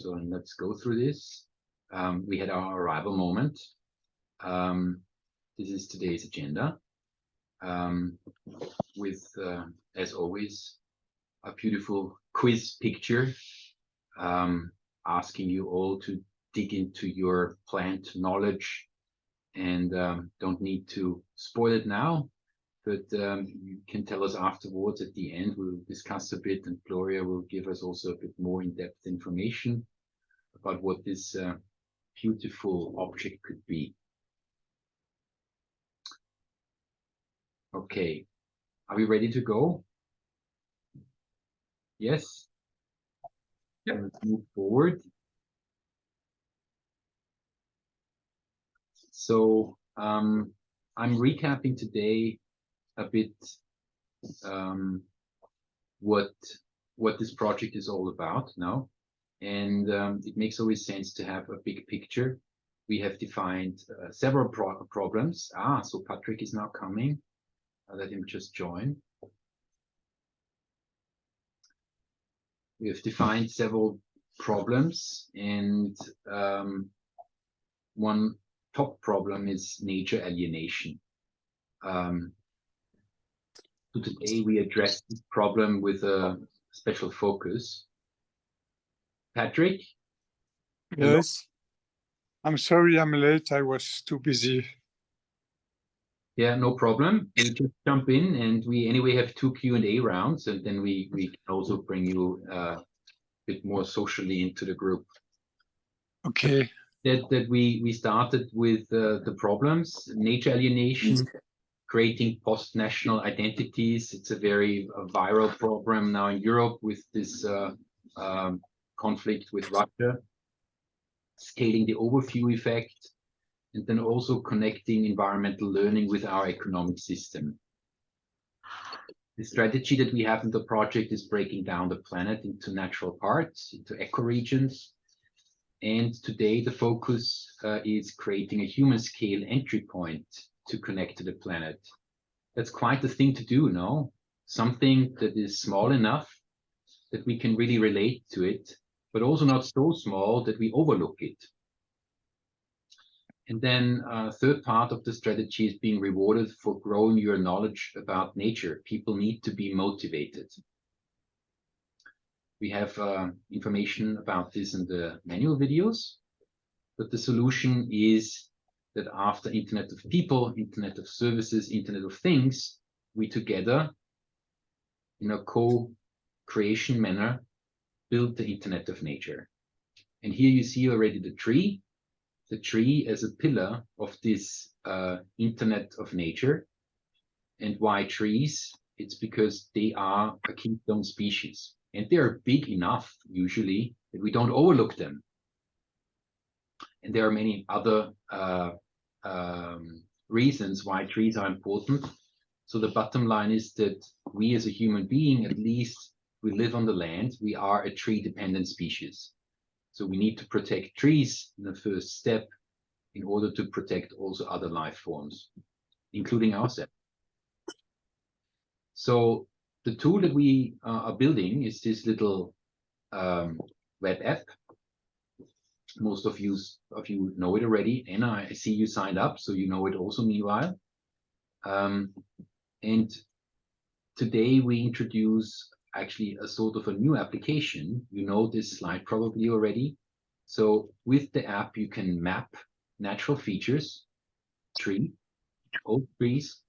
So let's go through this. We had our arrival moment. This is today's agenda with, as always, a beautiful quiz picture asking you all to dig into your plant knowledge, and don't need to spoil it now, but you can tell us afterwards at the end. We'll discuss a bit, and Gloria will give us also a bit more in-depth information about what this beautiful object could be. Okay, are we ready to go? Yes? Yeah. Let's move forward. So I'm recapping today a bit what this project is all about now, and it makes always sense to have a big picture. We have defined several problems. So Patrick is now coming. I'll let him just join. We have defined several problems, and one top problem is nature alienation. So today we address this problem with a special focus. Patrick? Yes. I'm sorry I'm late. I was too busy. Yeah, no problem. You just jump in, and we anyway have 2 Q&A rounds, and then we can also bring you a bit more socially into the group. Okay. That we started with the problems, nature alienation, creating post-national identities. It's a very viral program now in Europe with this conflict with Russia, scaling the overview effect, and then also connecting environmental learning with our economic system. The strategy that we have in the project is breaking down the planet into natural parts, into ecoregions. And today the focus is creating a human scale entry point to connect to the planet. That's quite a thing to do, no? Something that is small enough that we can really relate to it, but also not so small that we overlook it. And then third part of the strategy is being rewarded for growing your knowledge about nature. People need to be motivated. We have information about this in the manual videos, but the solution is that after Internet of People, Internet of Services, Internet of Things, we together, in a co-creation manner, build the Internet of Nature. And here you see already the tree as a pillar of this Internet of Nature. And why trees? It's because they are a keystone species, and they are big enough usually that we don't overlook them. And there are many other reasons why trees are important. So the bottom line is that we as a human being, at least we live on the land, we are a tree-dependent species. So we need to protect trees in the first step in order to protect also other life forms, including ourselves. So the tool that we are building is this little web app. Most of you know it already, and I see you signed up, so you know it also meanwhile. And today we introduce actually a sort of a new application. You know this slide probably already. So with the app, you can map natural features, old trees.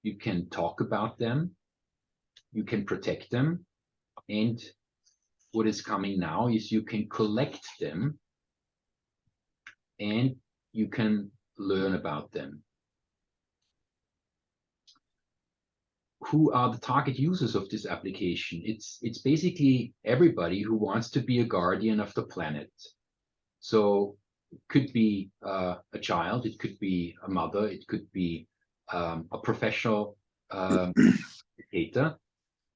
You can talk about them. You can protect them. And what is coming now is you can collect them and you can learn about them. Who are the target users of this application? It's basically everybody who wants to be a guardian of the planet. So it could be a child, it could be a mother, it could be a professional educator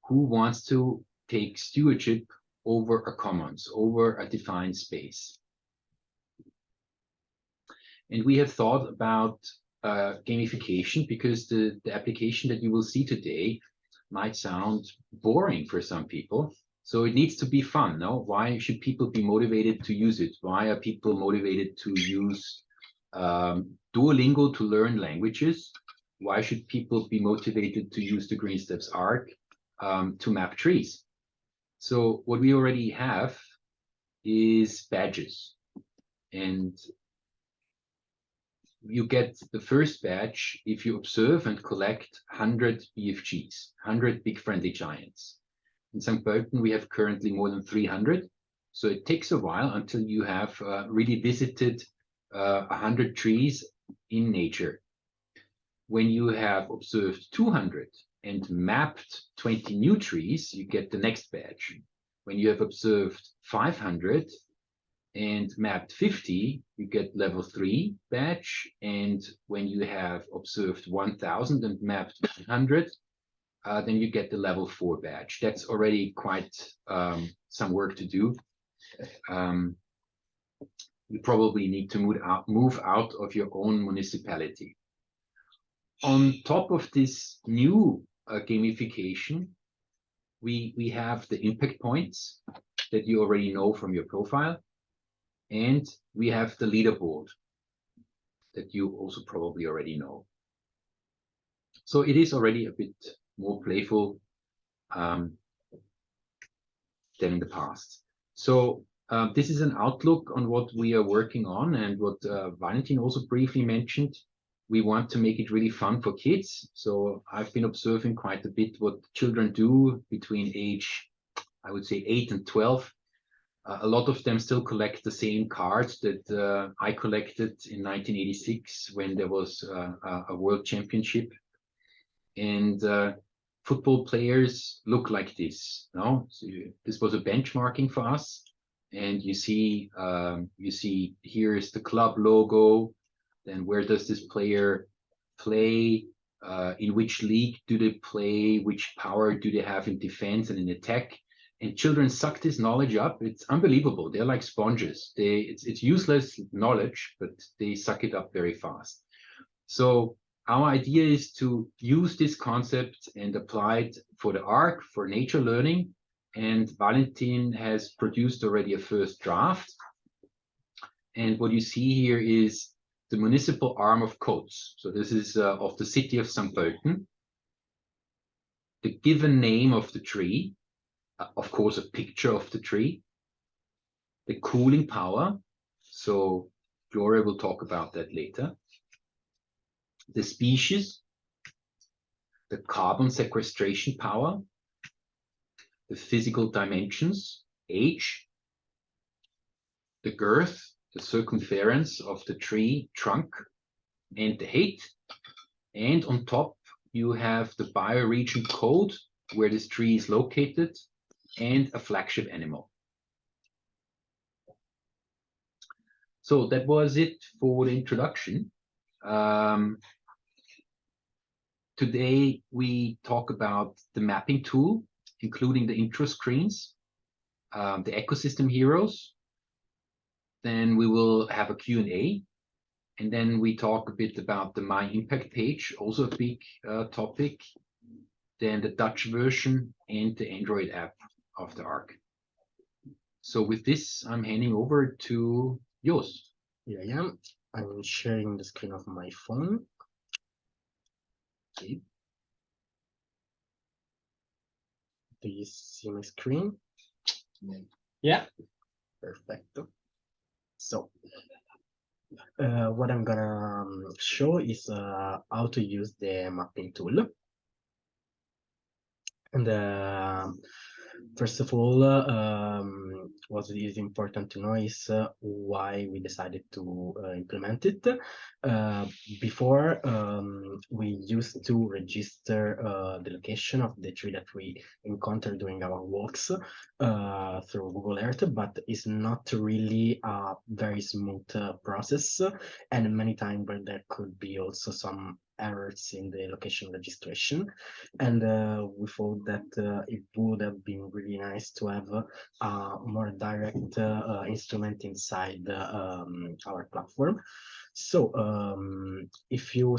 who wants to take stewardship over a commons, over a defined space. And we have thought about gamification, because the application that you will see today might sound boring for some people, So it needs to be fun, no? Why should people be motivated to use it? Why are people motivated to use Duolingo to learn languages? Why should people be motivated to use the Green Steps ARC to map trees? So what we already have is badges. And you get the first badge if you observe and collect 100 BFGs, 100 big friendly giants. In St. Pölten, we have currently more than 300. So it takes a while until you have really visited 100 trees in nature. When you have observed 200 and mapped 20 new trees, you get the next badge. When you have observed 500 and mapped 50, you get level 3 badge. And when you have observed 1000 and mapped 100, then you get the level 4 badge. That's already quite some work to do. You probably need to move out of your own municipality. On top of this new gamification, we have the impact points that you already know from your profile. And we have the leaderboard that you also probably already know. So it is already a bit more playful than in the past. So this is an outlook on what we are working on, and what Valentin also briefly mentioned. We want to make it really fun for kids. So I've been observing quite a bit what children do between age, I would say 8 and 12. A lot of them still collect the same cards that I collected in 1986 when there was a world championship. And football players look like this. No? So this was a benchmarking for us. And you see here is the club logo. Then where does this player play? In which league do they play? Which power do they have in defense and in attack? And children suck this knowledge up. It's unbelievable. They're like sponges. It's useless knowledge, but they suck it up very fast. So our idea is to use this concept and apply it for the ARC, for nature learning. And Valentin has produced already a first draft. And what you see here is the municipal arm of codes. So this is of the city of St. Pölten. The given name of the tree, of course, a picture of the tree. The cooling power. So Gloria will talk about that later. The species, the carbon sequestration power, the physical dimensions, age, the girth, the circumference of the tree trunk, and the height. And on top, you have the bioregion code where this tree is located and a flagship animal. So that was it for the introduction. Today we talk about the mapping tool, including the intro screens, the ecosystem heroes. Then we will have a Q&A, and then we talk a bit about the My Impact page, also a big topic. Then the Dutch version and the Android app of the ARC. So with this, I'm handing over to Jos. Here I am. I'm sharing the screen of my phone. Okay. Do you see my screen? Yeah. Perfecto. So, what I'm gonna show is how to use the mapping tool. And first of all, what is important to know is why we decided to implement it. Before, we used to register the location of the tree that we encountered during our walks through Google Earth, but it's not really a very smooth process, and many times there could be also some errors in the location registration. And we thought that it would have been really nice to have a more direct instrument inside our platform. So if you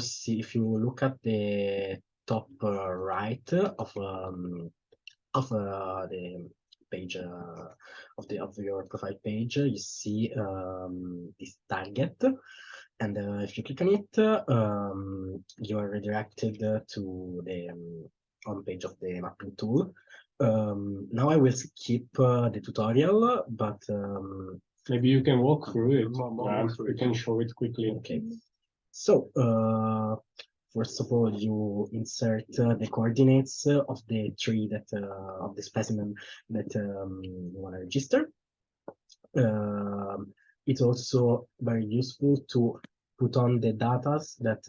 look at the top right of the page of your profile page, you see this target, and if you click on it, you are redirected to the home page of the mapping tool. Now I will skip the tutorial, but Maybe you can walk through it. Walk through We it. can show it quickly. okay. So first of all, you insert the coordinates of the tree that of the specimen that you want to register. It's also very useful to put on the data that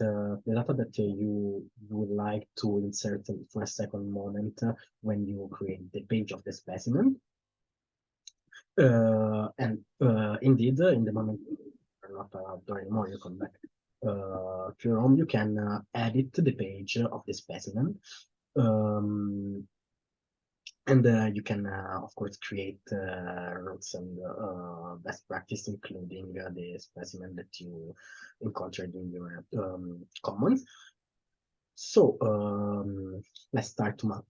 you would like to insert for a second moment when you create the page of the specimen. And indeed, in the moment you're not outdoor anymore, you come back to your home, you can edit the page of the specimen. And you can, of course, create rules and best practice, including the specimen that you encountered in your commons. So let's start to map.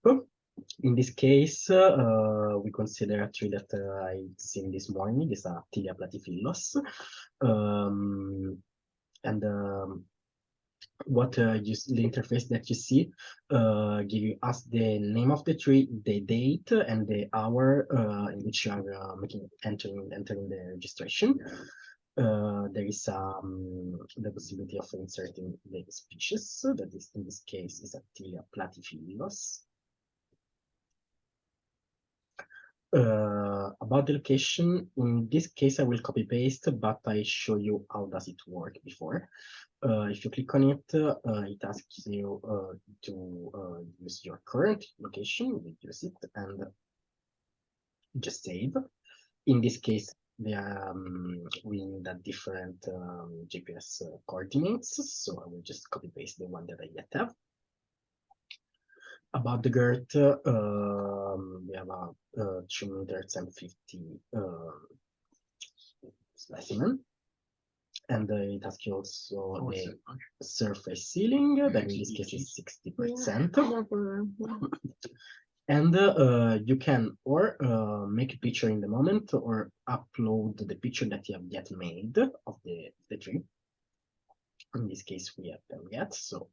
In this case, we consider a tree that I've seen this morning. It's a Tilia platyphilus. What the interface that you see give us the name of the tree, the date, and the hour in which you are entering the registration. There is the possibility of inserting the species. That is, in this case, is a Tilia platyphilus. About the location, in this case, I will copy paste, but I show you how does it work before. If you click on it, it asks you to use your current location, use it, and just save. In this case, we need a different GPS coordinates, so I will just copy paste the one that I yet have. About the girth, we have a 2 meters and 50 specimen. And it asks you also the surface ceiling, that in this case is 60%. And you can or make a picture in the moment or upload the picture that you have yet made of the tree. In this case, we have them yet, so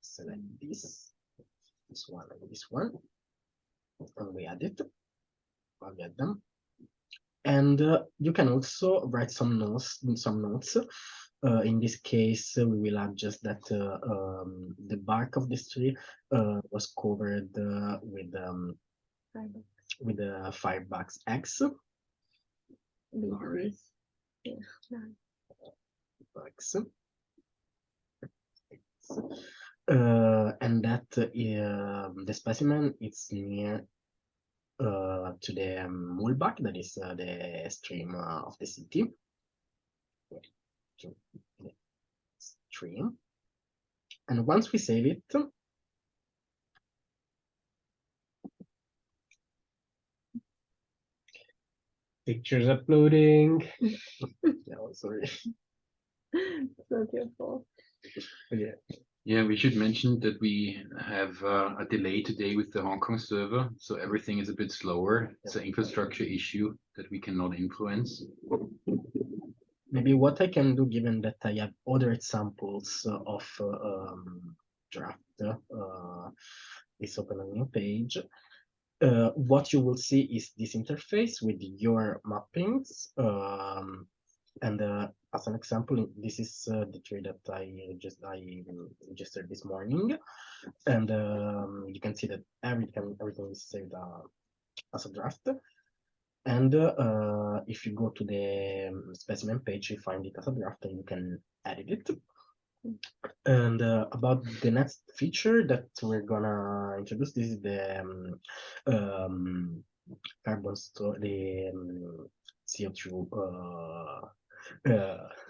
select this one, and this one, and we add it. I'll get them. And you can also write some notes. In this case, we will add just that the bark of this tree was covered with the Firebugs X. Bugs. And that the specimen is near to the Mulbach, that is the stream of the city. Stream. And once we save it, Pictures uploading. oh, sorry. So beautiful. Yeah. Yeah, we should mention that we have a delay today with the Hong Kong server, so everything is a bit slower. It's an infrastructure issue that we cannot influence. Maybe what I can do, given that I have other examples of draft, is open a new page. What you will see is this interface with your mappings. And as an example, this is the tree that I registered this morning, and you can see that everything is saved as a draft. And if you go to the specimen page, you find it as a draft, and you can edit it. And about the next feature that we're gonna introduce, this is the carbon store, the CO2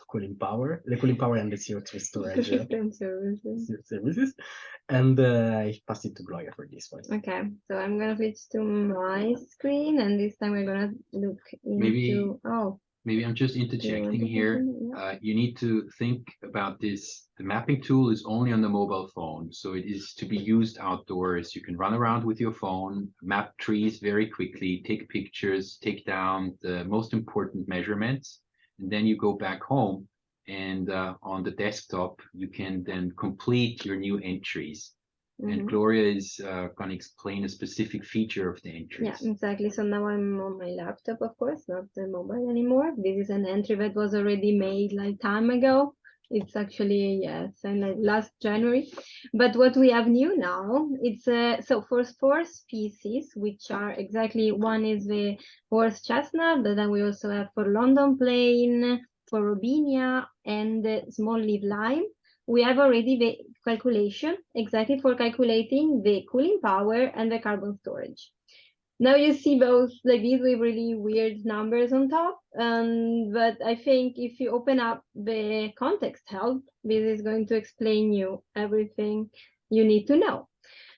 cooling power, the cooling power and the CO2 storage services. And I pass it to Gloria for this one. Okay, so I'm gonna switch to my screen, and this time we're gonna look into. Maybe- Oh, Maybe I'm just interjecting here. You need to think about this. The mapping tool is only on the mobile phone, so it is to be used outdoors. You can run around with your phone, map trees very quickly, take pictures, take down the most important measurements, and then you go back home and on the desktop, you can then complete your new entries. And Gloria is going to explain a specific feature of the entries. Yeah, exactly. So now I'm on my laptop, of course, not the mobile anymore. This is an entry that was already made like time ago. It's actually, yes, and like last January. But what we have new now, it's so for 4 species, which are exactly, one is the horse chestnut, but then we also have for London plane, for robinia, and small leaf lime. We have already the calculation exactly for calculating the cooling power and the carbon storage. Now you see both like these with really weird numbers on top, but I think if you open up the context help, this is going to explain you everything you need to know.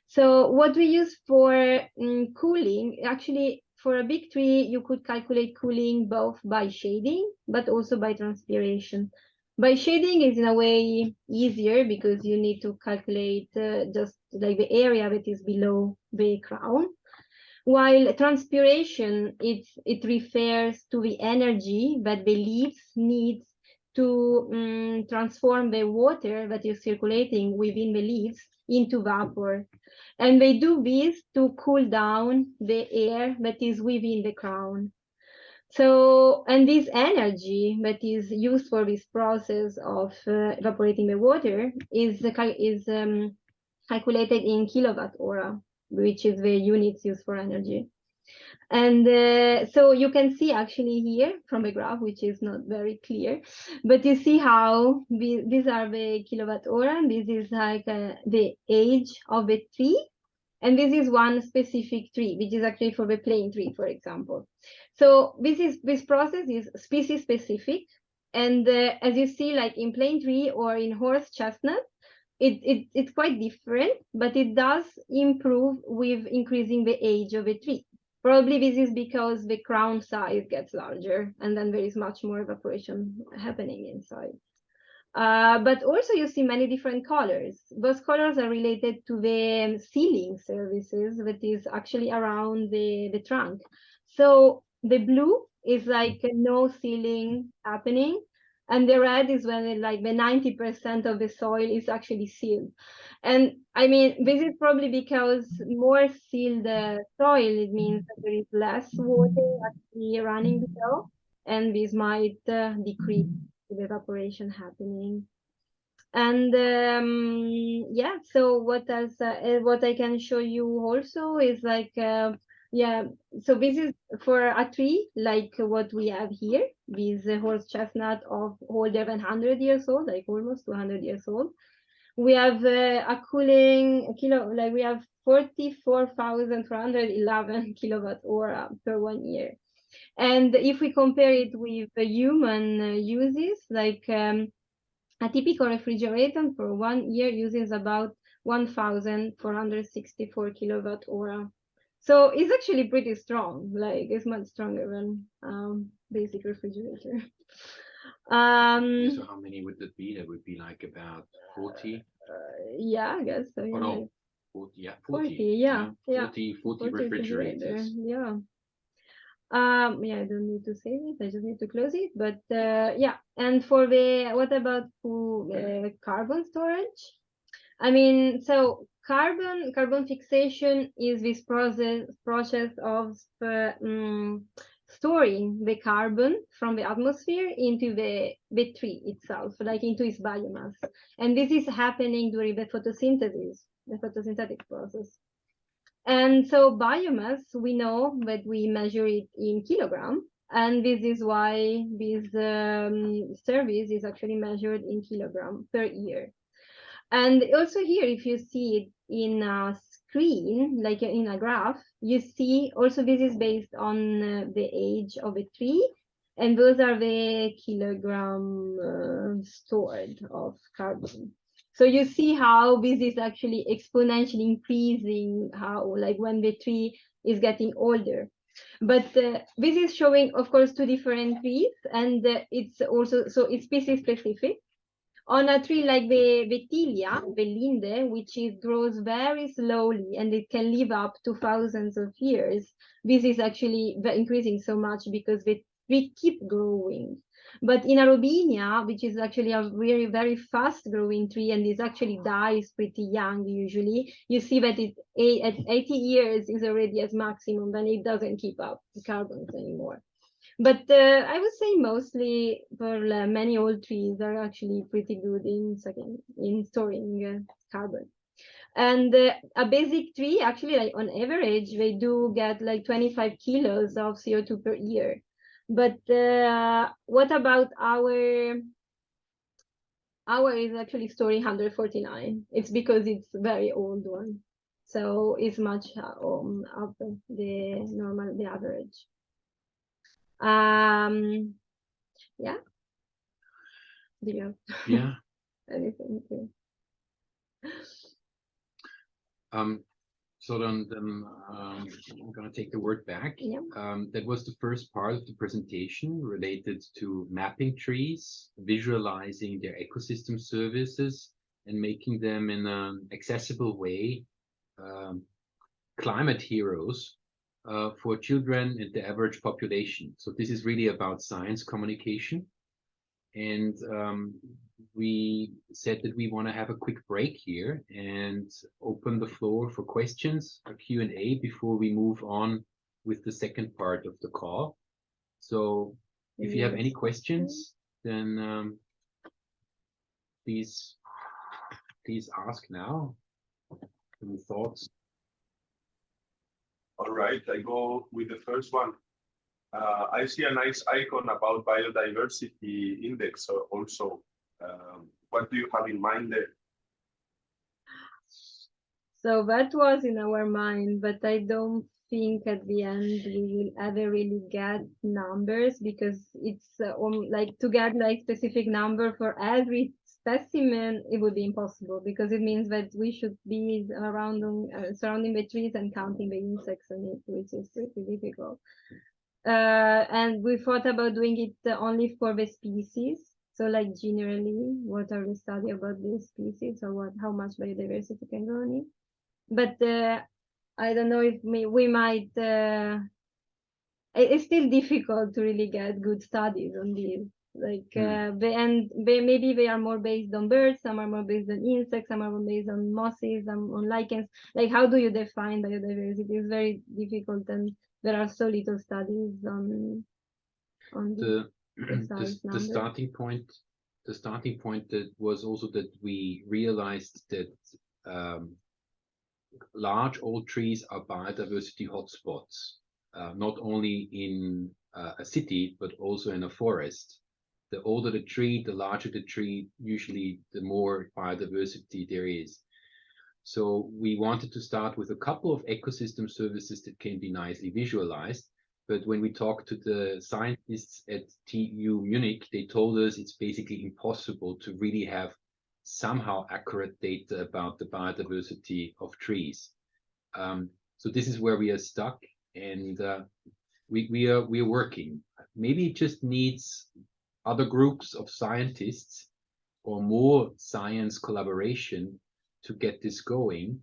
So what we use for cooling, actually for a big tree, you could calculate cooling both by shading, but also by transpiration. By shading is in a way easier because you need to calculate just like the area that is below the crown. While transpiration, it refers to the energy that the leaves need to transform the water that is circulating within the leaves into vapor. And they do this to cool down the air that is within the crown. So, and this energy that is used for this process of evaporating the water is calculated in kilowatt hour, which is the units used for energy. And so you can see actually here from the graph, which is not very clear, but you see how these are the kilowatt hour, and this is like the age of the tree. And this is one specific tree, which is actually for the plane tree, for example. So this process is species specific. And as you see, like in plane tree or in horse chestnut, it's quite different, but it does improve with increasing the age of a tree. Probably this is because the crown size gets larger, and then there is much more evaporation happening inside. But also you see many different colors. Those colors are related to the sealing services that is actually around the trunk. So the blue is like no sealing happening, and the red is when like the 90% of the soil is actually sealed. And I mean, this is probably because more sealed soil, it means that there is less water actually running below, and this might decrease the evaporation happening. And yeah, so what I can show you also is like yeah, so this is for a tree like what we have here, this horse chestnut of older than 100 years old, like almost 200 years old. We have a cooling like we have 44,411 kilowatt hour per 1 year. And if we compare it with the human uses, like a typical refrigerator for 1 year uses about 1,464 kilowatt hour. So it's actually pretty strong, like it's much stronger than basic refrigerator. So how many would that be? That would be like about 40? Yeah, I guess so. Yeah, no, 40, yeah, 40. 40, yeah. 40 refrigerators. Yeah. Yeah, I don't need to save it. I just need to close it. But yeah, and for the what about carbon storage? I mean, so carbon fixation is this process of storing the carbon from the atmosphere into the tree itself, like into its biomass. And this is happening during the photosynthetic process. And so biomass, we know that we measure it in kilogram, and this is why this service is actually measured in kilogram per year. And also here, if you see it in a screen, like in a graph, you see also this is based on the age of a tree, and those are the kilogram stored of carbon. So you see how this is actually exponentially increasing, how like when the tree is getting older. But this is showing, of course, two different trees, and it's also, so it's species specific. On a tree like the Vetilia, the linde, which grows very slowly and it can live up to thousands of years, this is actually increasing so much because the tree keep growing. But in a robinia, which is actually a very, very fast growing tree and is actually dies pretty young usually, you see that at 80 years is already at maximum and it doesn't keep up the carbons anymore. But I would say mostly for many old trees are actually pretty good in storing carbon. And a basic tree, actually, like on average, they do get like 25 kilos of CO2 per year. But what about our is actually storing 149. It's because it's very old one. So it's much up the average. Yeah. Do you have Yeah. anything to? So then I'm going to take the word back. Yeah. That was the first part of the presentation related to mapping trees, visualizing their ecosystem services, and making them in an accessible way climate heroes for children and the average population. So this is really about science communication. And we said that we want to have a quick break here and open the floor for questions, a Q&A, before we move on with the second part of the call. So if you have any questions, then please ask now. Any thoughts? All right, I go with the first one. I see a nice icon about biodiversity index also. What do you have in mind there? So that was in our mind, but I don't think at the end we will ever really get numbers, because it's like to get like specific number for every specimen, it would be impossible, because it means that we should be surrounding the trees and counting the insects on it, which is pretty difficult. And we thought about doing it only for the species. So like generally, what are the study about this species, or how much biodiversity can go on it? But I don't know if we might. It's still difficult to really get good studies on these. Like maybe they are more based on birds, some are more based on insects, some are more based on mosses, some on lichens. Like how do you define biodiversity? It's very difficult, and there are so little studies on the starting point. The starting point that was also that we realized that large old trees are biodiversity hotspots, not only in a city, but also in a forest. The older the tree, the larger the tree, usually the more biodiversity there is. So we wanted to start with a couple of ecosystem services that can be nicely visualized. But when we talked to the scientists at TU Munich, they told us it's basically impossible to really have somehow accurate data about the biodiversity of trees. So this is where we are stuck, and we are working. Maybe it just needs other groups of scientists or more science collaboration to get this going.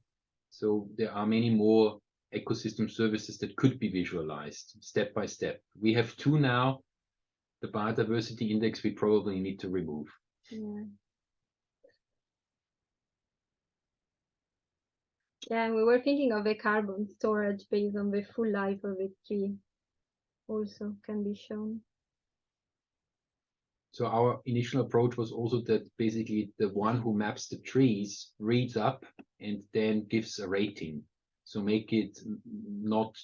So there are many more ecosystem services that could be visualized step by step. We have two now. The biodiversity index we probably need to remove. Yeah. Yeah, we were thinking of a carbon storage based on the full life of a tree also can be shown. So our initial approach was also that basically the one who maps the trees reads up and then gives a rating. So make it not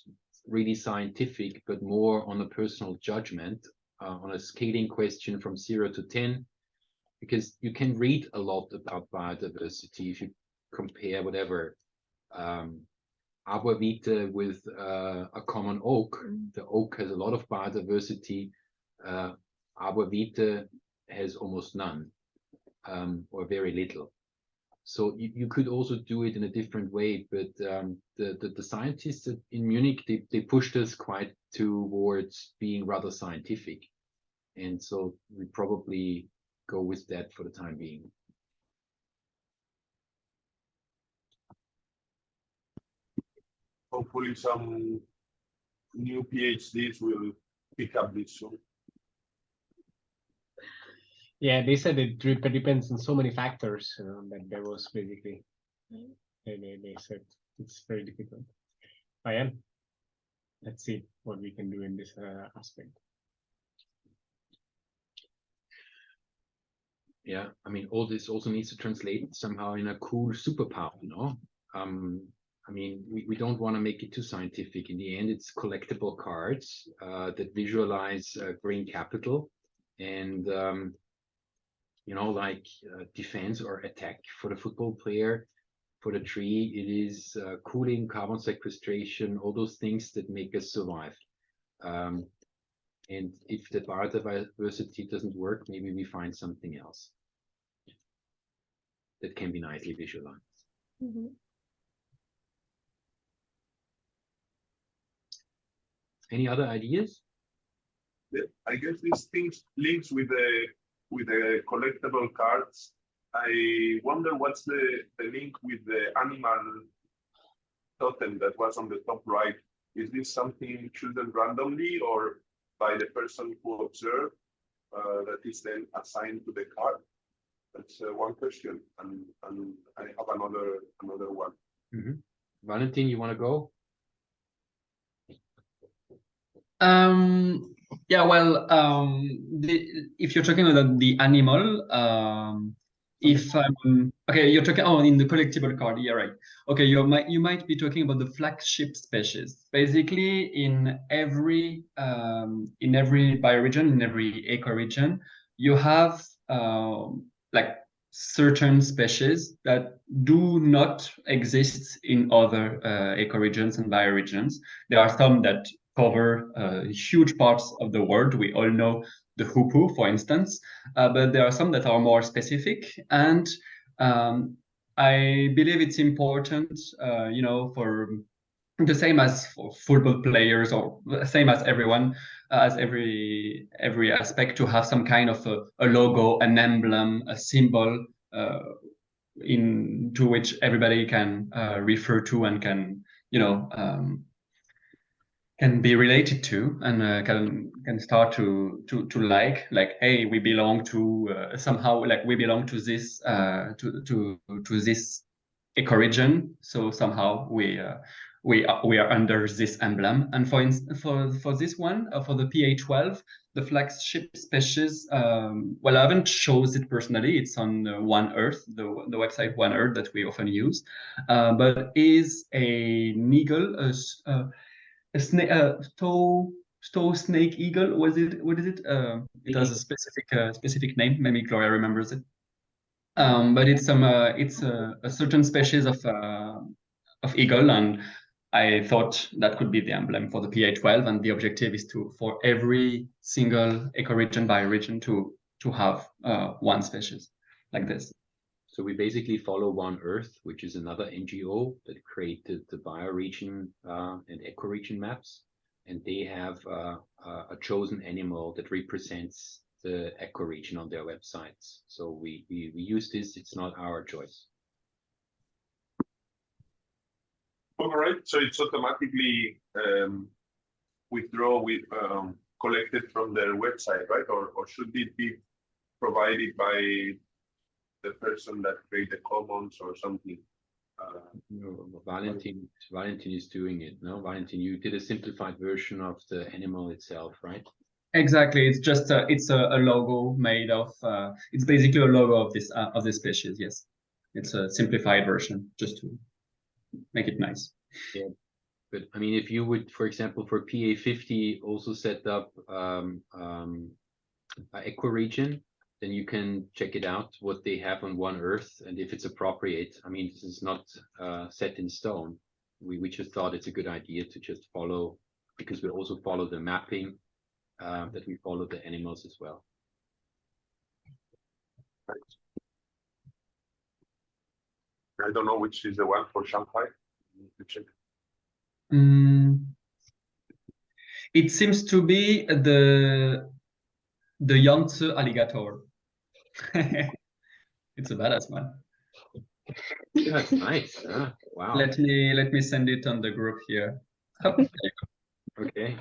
really scientific, but more on a personal judgment, on a scaling question from 0 to 10, because you can read a lot about biodiversity if you compare whatever arbor vitae with a common oak. The oak has a lot of biodiversity. Arbor vitae has almost none, or very little. So you could also do it in a different way, but the scientists in Munich, they pushed us quite towards being rather scientific. And so we probably go with that for the time being. Hopefully some new PhDs will pick up this soon. Yeah, they said it depends on so many factors, that there was basically, they said it's very difficult. I am. Let's see what we can do in this aspect. Yeah, I mean, all this also needs to translate somehow in a cool superpower, you know? I mean, we don't want to make it too scientific. In the end, it's collectible cards that visualize green capital and, you know, like defense or attack for the football player. For the tree, it is cooling, carbon sequestration, all those things that make us survive. And if the biodiversity doesn't work, maybe we find something else that can be nicely visualized. Mhm. Any other ideas? I guess these things links with the collectible cards. I wonder what's the link with the animal totem that was on the top right. Is this something chosen randomly or by the person who observed that is then assigned to the card? That's one question, and I have another one. Mm-hmm. Valentin, you want to go? Yeah, well, if you're talking about the animal, if okay, you're talking in the collectible card, yeah, right. Okay, you might be talking about the flagship species. Basically, in every bioregion, in every ecoregion, you have like certain species that do not exist in other ecoregions and bioregions. There are some that cover huge parts of the world. We all know the hoopoe, for instance, but there are some that are more specific. And I believe it's important, you know, for the same as for football players, or the same as everyone, as every aspect, to have some kind of a logo, an emblem, a symbol to which everybody can refer to and can, you know, can be related to, and can start to like, hey, we belong to somehow, like we belong to this to this ecoregion, so somehow we are under this emblem. And for this one, for the PA12, the flagship species, well, I haven't chosen it personally. It's on One Earth, the website One Earth that we often use, but is an eagle, a snake, snake eagle. What is it? It has a specific name. Maybe Gloria remembers it. But it's a certain species of eagle, and I thought that could be the emblem for the PA12. And the objective is for every single ecoregion, bioregion, to have one species like this. So we basically follow One Earth, which is another NGO that created the bioregion and ecoregion maps, and they have a chosen animal that represents the ecoregion on their websites. So we use this. It's not our choice. All right, so it's automatically collected from their website, right? Or should it be provided by the person that create the commons or something? No, Valentin is doing it. No, Valentin, you did a simplified version of the animal itself, right? Exactly. It's just it's a logo made of. It's basically a logo of this species. Yes, it's a simplified version, just to make it nice. Yeah, but I mean, if you would, for example, for PA50, also set up an ecoregion, then you can check it out what they have on One Earth, and if it's appropriate. I mean, this is not set in stone. We just thought it's a good idea to just follow, because we also follow the mapping, that we follow the animals as well. I don't know which is the one for Shanghai. To check. It seems to be the Yangtze alligator. It's a badass one. That's nice. Huh? Wow. Let me send it on the group here. Oh, Okay.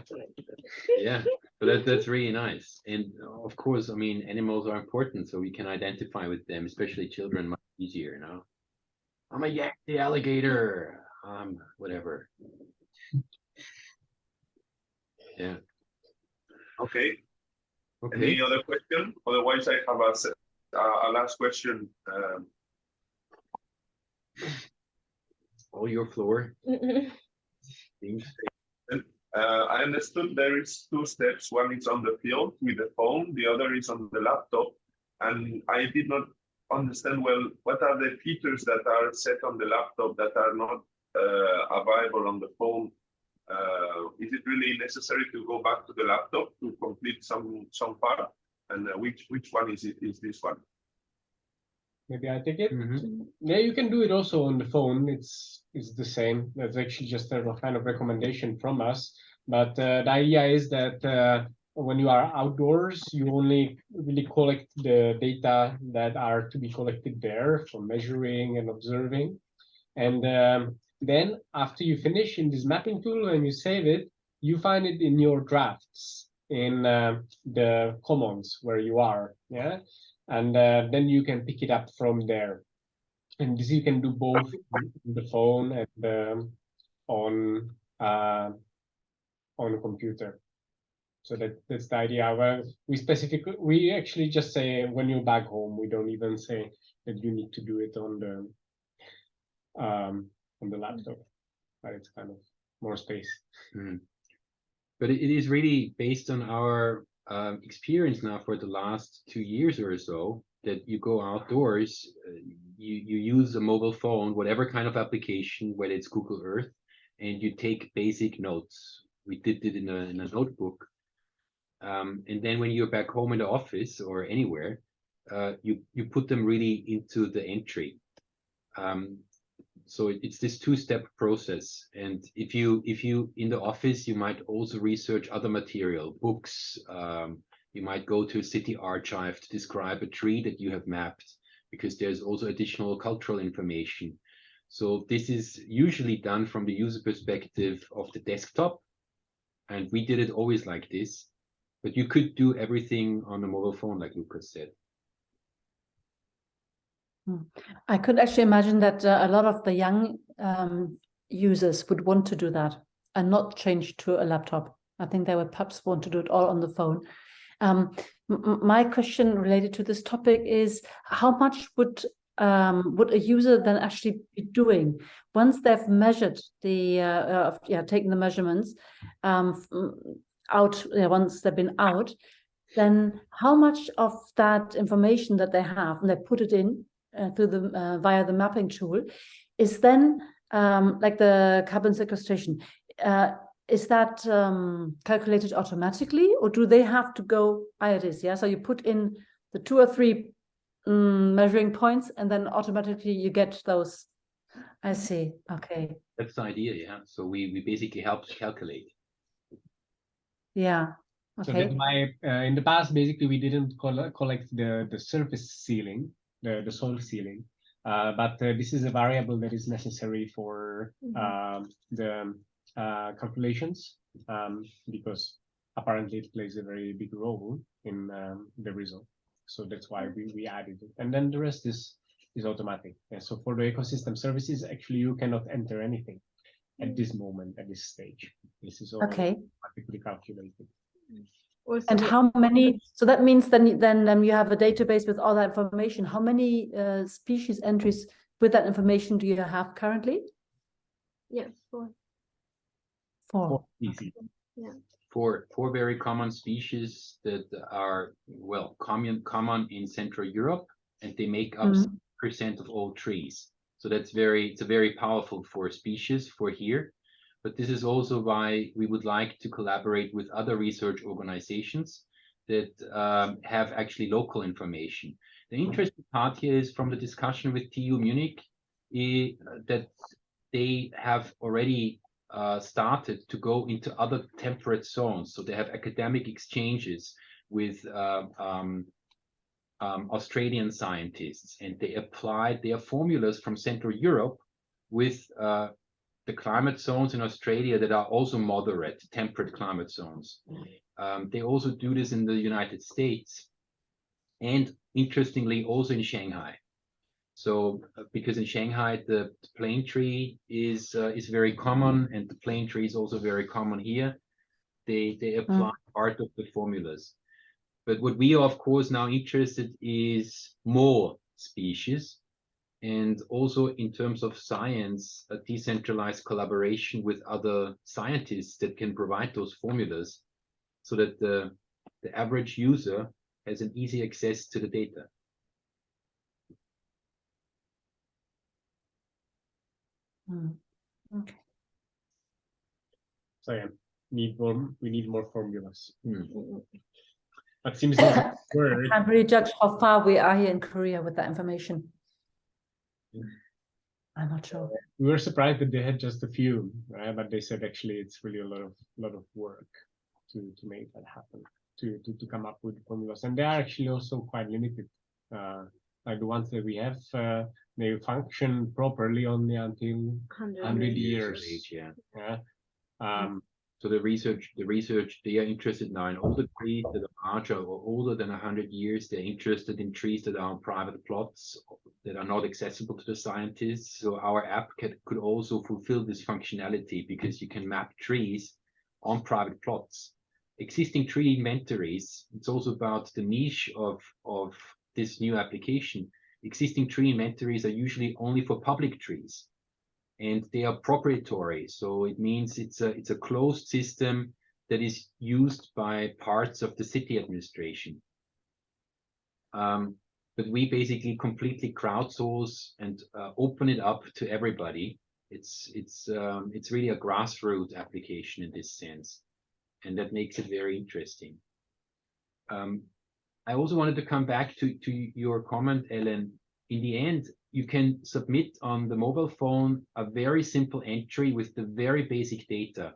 Yeah. But that's really nice. And of course, I mean, animals are important, so we can identify with them, especially children, much easier now. I'm a yak the alligator. Whatever. Yeah. Okay. Okay. Any other question? Otherwise, I have a last question. All your floor. Seems. I understood there is two steps. One is on the field with the phone, the other is on the laptop. And I did not understand well, what are the features that are set on the laptop that are not available on the phone? Is it really necessary to go back to the laptop to complete some part? And which one is it? Is this one? Maybe I take it. Mm-hmm. Yeah, you can do it also on the phone. It's the same. That's actually just a kind of recommendation from us. But the idea is that when you are outdoors, you only really collect the data that are to be collected there for measuring and observing. And then after you finish in this mapping tool and you save it, you find it in your drafts in the commons where you are. Yeah. And then you can pick it up from there. And this you can do both on the phone and on a computer. So that's the idea. Well, we actually just say when you're back home, we don't even say that you need to do it on the laptop. But it's kind of more space. But it is really based on our experience now for the last 2 years or so, that you go outdoors, you use a mobile phone, whatever kind of application, whether it's Google Earth, and you take basic notes. We did it in a notebook. And then when you're back home in the office or anywhere, you put them really into the entry. So it's this two-step process. And if you in the office, you might also research other material, books. You might go to a city archive to describe a tree that you have mapped, because there's also additional cultural information. So this is usually done from the user perspective of the desktop. And we did it always like this. But you could do everything on the mobile phone, like Lucas said. I could actually imagine that a lot of the young users would want to do that and not change to a laptop. I think they would perhaps want to do it all on the phone. My question related to this topic is, how much would a user then actually be doing once they've measured the taken the measurements out, once they've been out? Then how much of that information that they have, and they put it in through the via the mapping tool, is then like the carbon sequestration, is that calculated automatically, or do they have to go? It is, yeah. So you put in the 2 or 3 measuring points, and then automatically you get those. I see. Okay. That's the idea, yeah. So we basically help to calculate. Yeah. So Okay. that's why in the past, basically, we didn't collect the surface sealing, the soil sealing, but this is a variable that is necessary for the calculations, because apparently it plays a very big role in the result. So that's why we added it, and then the rest is automatic. Yeah, so for the ecosystem services, actually, you cannot enter anything at this moment, at this stage. This is all automatically calculated. Also, And how many? So that means then you have a database with all that information. How many species entries with that information do you have currently? yes, 4. 4. Easy. Yeah. 4 very common species that are, well, common in Central Europe, and they make up 6% of all trees. So it's a very powerful 4 species for here. But this is also why we would like to collaborate with other research organizations that have actually local information. The interesting part here is, from the discussion with TU Munich, that they have already started to go into other temperate zones. So they have academic exchanges with Australian scientists, and they applied their formulas from Central Europe with the climate zones in Australia that are also moderate, temperate climate zones. They also do this in the United States, and interestingly also in Shanghai. So because in Shanghai the plane tree is very common, and the plane tree is also very common here, they apply part of the formulas. But what we are of course now interested is more species, and also in terms of science, a decentralized collaboration with other scientists that can provide those formulas, so that the average user has an easy access to the data. Okay. So yeah, we need more formulas. Hmm. But seems like I can't really judge how far we are here in Korea with that information. I'm not sure. we were surprised that they had just a few, right? But they said actually it's really a lot of work to make that happen, to come up with formulas, and they are actually also quite limited. Like the ones that we have, they function properly only until 100 years. Age, yeah. Yeah. So the research, they are interested now in older trees that are larger or older than 100 years. They're interested in trees that are on private plots that are not accessible to the scientists. So our app could also fulfill this functionality, because you can map trees on private plots. Existing tree inventories, it's also about the niche of this new application. Existing tree inventories are usually only for public trees, and they are proprietary. So it means it's a closed system that is used by parts of the city administration. But we basically completely crowdsource and open it up to everybody. It's really a grassroots application in this sense, and that makes it very interesting. I also wanted to come back to your comment, Ellen. In the end, you can submit on the mobile phone a very simple entry with the very basic data.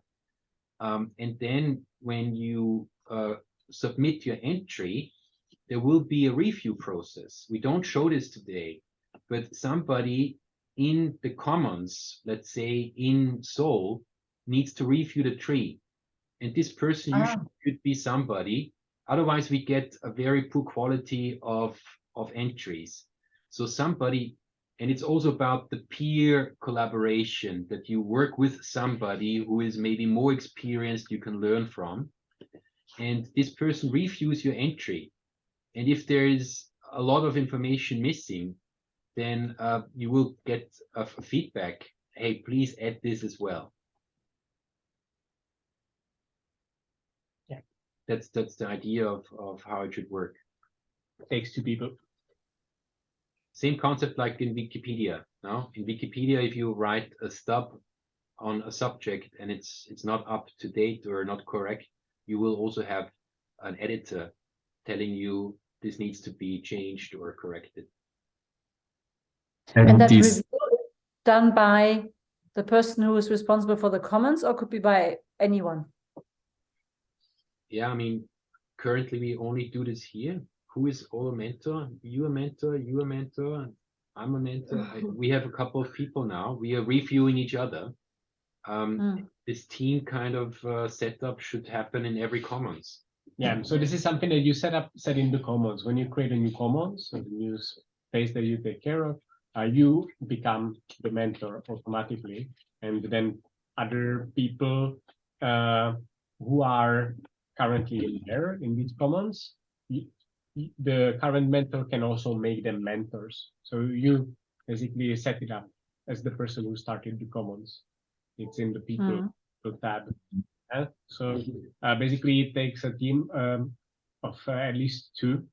And then when you submit your entry, there will be a review process. We don't show this today, but somebody in the commons, let's say in Seoul, needs to review the tree. And this person usually should be somebody. Otherwise, we get a very poor quality of entries. So somebody, and it's also about the peer collaboration, that you work with somebody who is maybe more experienced, you can learn from. And this person reviews your entry. And if there is a lot of information missing, then you will get a feedback. Hey, please add this as well. Yeah, that's the idea of how it should work. Takes two people. Same concept like in Wikipedia. No, in Wikipedia, if you write a stub on a subject and it's not up to date or not correct, you will also have an editor telling you this needs to be changed or corrected. And that review is done by the person who is responsible for the comments, or could be by anyone? Yeah, I mean, currently we only do this here. Who is all a mentor? You a mentor, you a mentor, I'm a mentor. We have a couple of people now. We are reviewing each other. This team kind of setup should happen in every commons. Yeah, so this is something that you set in the commons. When you create a new commons, so the new space that you take care of, you become the mentor automatically, and then other people who are currently in these commons, the current mentor can also make them mentors. So you basically set it up as the person who started the commons. It's in the people tab. So basically it takes a team of at least two,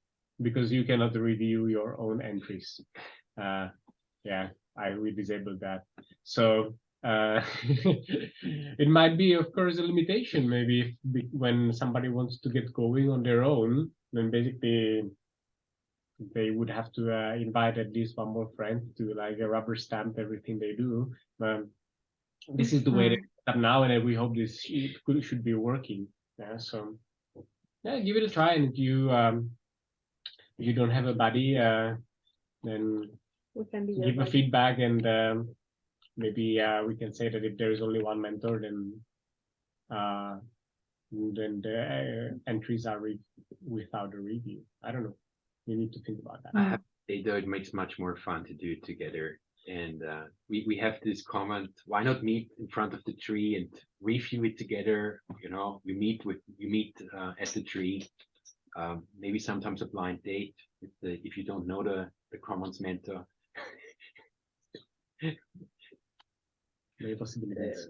because you cannot review your own entries. Yeah, we disabled that. So it might be, of course, a limitation. Maybe when somebody wants to get going on their own, then basically they would have to invite at least one more friend to like rubber stamp everything they do. This is the way they set up now, and we hope this should be working. Yeah, so yeah, give it a try, and if you don't have a buddy, then We can be your give a buddy. feedback, and maybe we can say that if there is only one mentor, then the entries are without a review. I don't know. We need to think about that. I have to say though, it makes much more fun to do it together. And we have this comment, why not meet in front of the tree and review it together? You know, you meet at the tree. Maybe sometimes a blind date if you don't know the commons mentor. Many possibilities.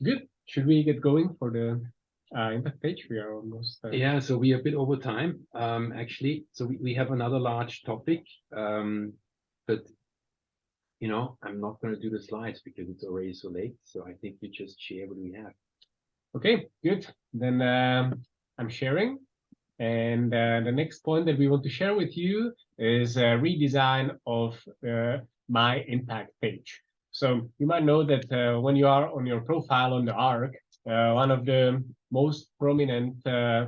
Good. Should we get going for the impact page? We are almost. Yeah, so we are a bit over time, actually. So we have another large topic, but you know, I'm not going to do the slides because it's already so late. So I think we just share what we have. Okay, good. Then I'm sharing. And the next point that we want to share with you is a redesign of my impact page. So you might know that when you are on your profile on the ARK, one of the most prominent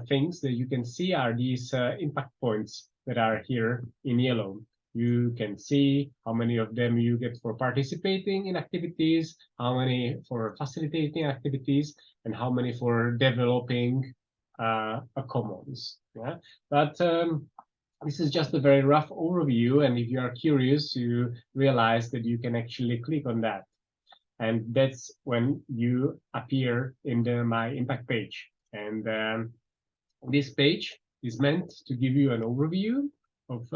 things that you can see are these impact points that are here in yellow. You can see how many of them you get for participating in activities, how many for facilitating activities, and how many for developing a commons. Yeah, but this is just a very rough overview, and if you are curious, you realize that you can actually click on that, and that's when you appear in the my impact page. And this page is meant to give you an overview of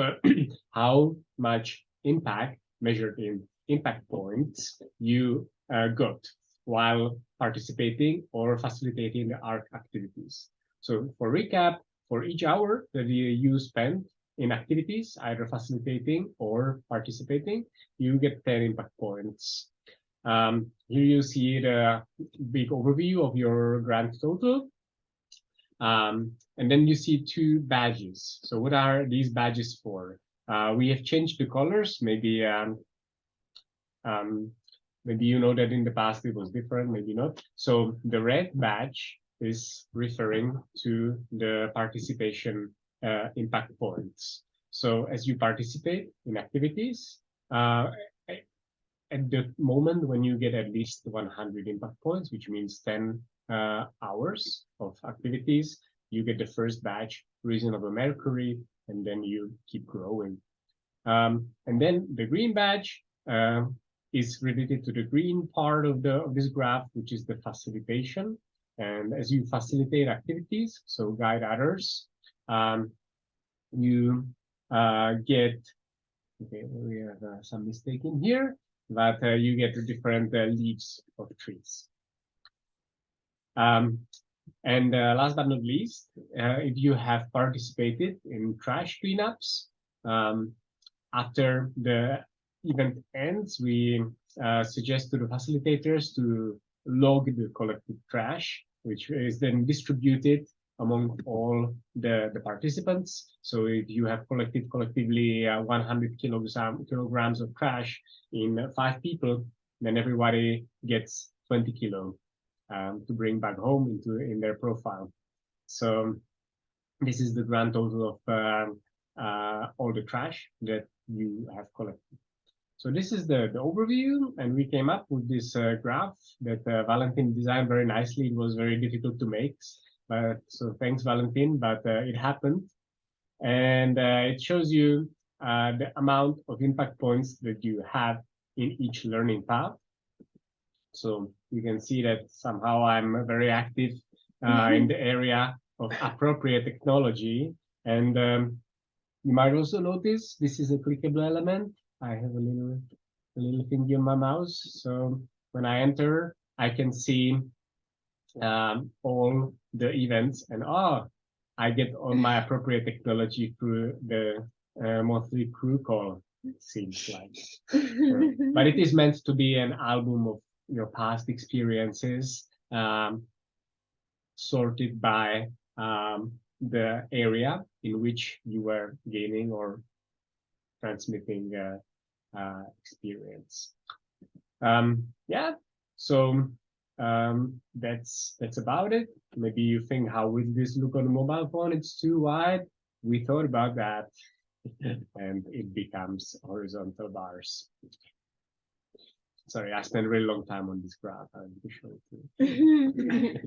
how much impact measured in impact points you got while participating or facilitating the ARK activities. So for recap, for each hour that you spend in activities, either facilitating or participating, you get 10 impact points. Here you see the big overview of your grand total. And then you see two badges. So what are these badges for? We have changed the colors. Maybe maybe you know that in the past it was different, maybe not. So the red badge is referring to the participation impact points. So as you participate in activities, at the moment when you get at least 100 impact points, which means 10 hours of activities, you get the first badge, Reasonable Mercury, and then you keep growing. And then the green badge is related to the green part of this graph, which is the facilitation. And as you facilitate activities, so guide others, you get, okay, we have some mistake in here, but you get the different leaves of trees. And last but not least, if you have participated in trash cleanups, after the event ends, we suggest to the facilitators to log the collected trash, which is then distributed among all the participants. So if you have collected collectively 100 kilograms of trash in 5 people, then everybody gets 20 kilo to bring back home in their profile. So this is the grand total of all the trash that you have collected. So this is the overview, and we came up with this graph that Valentin designed very nicely. It was very difficult to make, but so thanks, Valentin, but it happened. And it shows you the amount of impact points that you have in each learning path. So you can see that somehow I'm very active in the area of appropriate technology. And you might also notice this is a clickable element. I have a little thing on my mouse. So when I enter, I can see all the events, and I get all my appropriate technology through the monthly crew call, it seems like. But it is meant to be an album of your past experiences, sorted by the area in which you were gaining or transmitting experience. Yeah, so that's about it. Maybe you think, how will this look on a mobile phone? It's too wide. We thought about that, and it becomes horizontal bars. Sorry, I spent a really long time on this graph. I'll show it to you.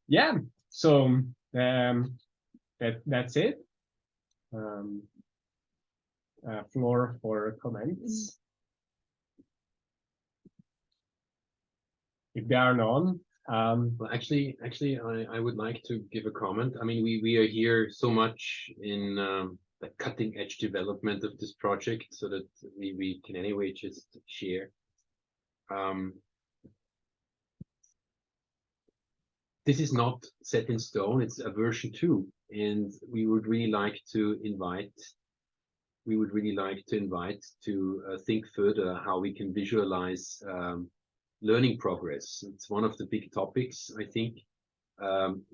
Yeah, so that's it. Floor for comments. If there are none, Well, actually, I would like to give a comment. I mean, we are here so much in the cutting edge development of this project, so that we can anyway just share. This is not set in stone, it's a version 2, and we would really like to invite to think further how we can visualize learning progress. It's one of the big topics, I think.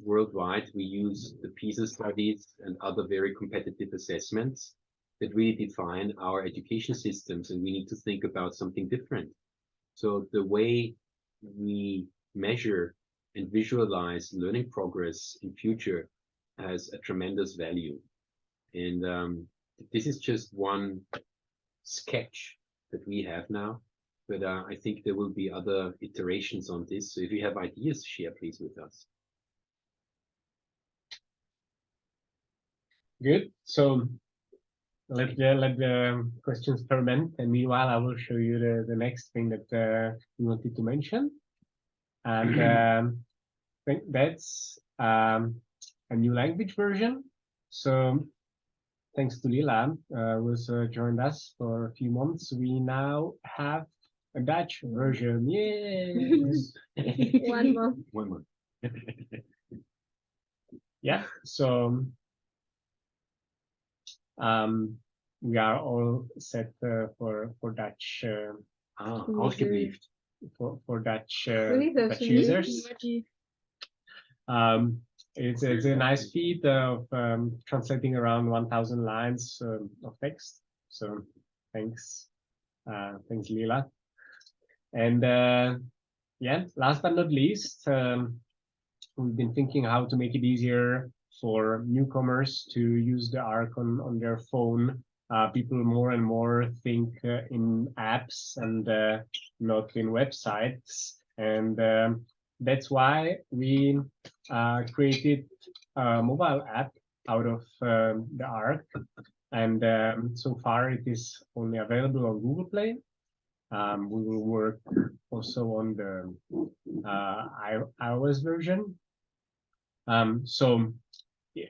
Worldwide, we use the PISA studies and other very competitive assessments that really define our education systems, and we need to think about something different. So the way we measure and visualize learning progress in future has a tremendous value. And this is just one sketch that we have now, but I think there will be other iterations on this. So if you have ideas, share please with us. good. So let the questions ferment, and meanwhile, I will show you the next thing that we wanted to mention, and I think that's a new language version. So thanks to Lila, who's joined us for a few months, we now have a Dutch version. Yes. 1 month. 1 month. Yeah. So we are all set for Dutch Ausgebrieft. for Dutch Really, Dutch actually. users. It's a nice feat of translating around 1,000 lines of text. So thanks, thanks Lila. And yeah, last but not least, we've been thinking how to make it easier for newcomers to use the ARK on their phone. People more and more think in apps and not in websites. And that's why we created a mobile app out of the ARK. And so far it is only available on Google Play. We will work also on the iOS version. So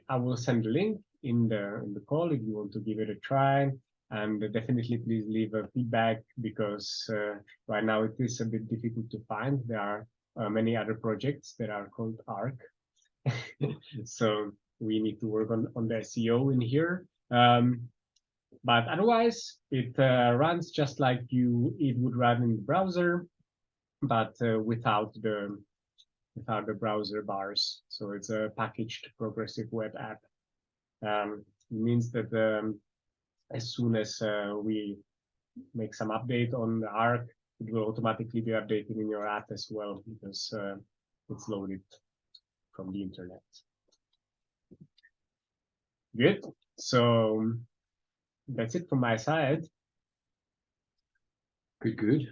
I will send the link in the call if you want to give it a try, and definitely please leave a feedback, because right now it is a bit difficult to find. There are many other projects that are called ARK, so we need to work on the SEO in here. But otherwise, it runs just like it would run in the browser, but without the browser bars. So it's a packaged progressive web app. It means that as soon as we make some update on the ARK, it will automatically be updated in your app as well, because it's loaded from the internet. Good. So that's it from my side. Good.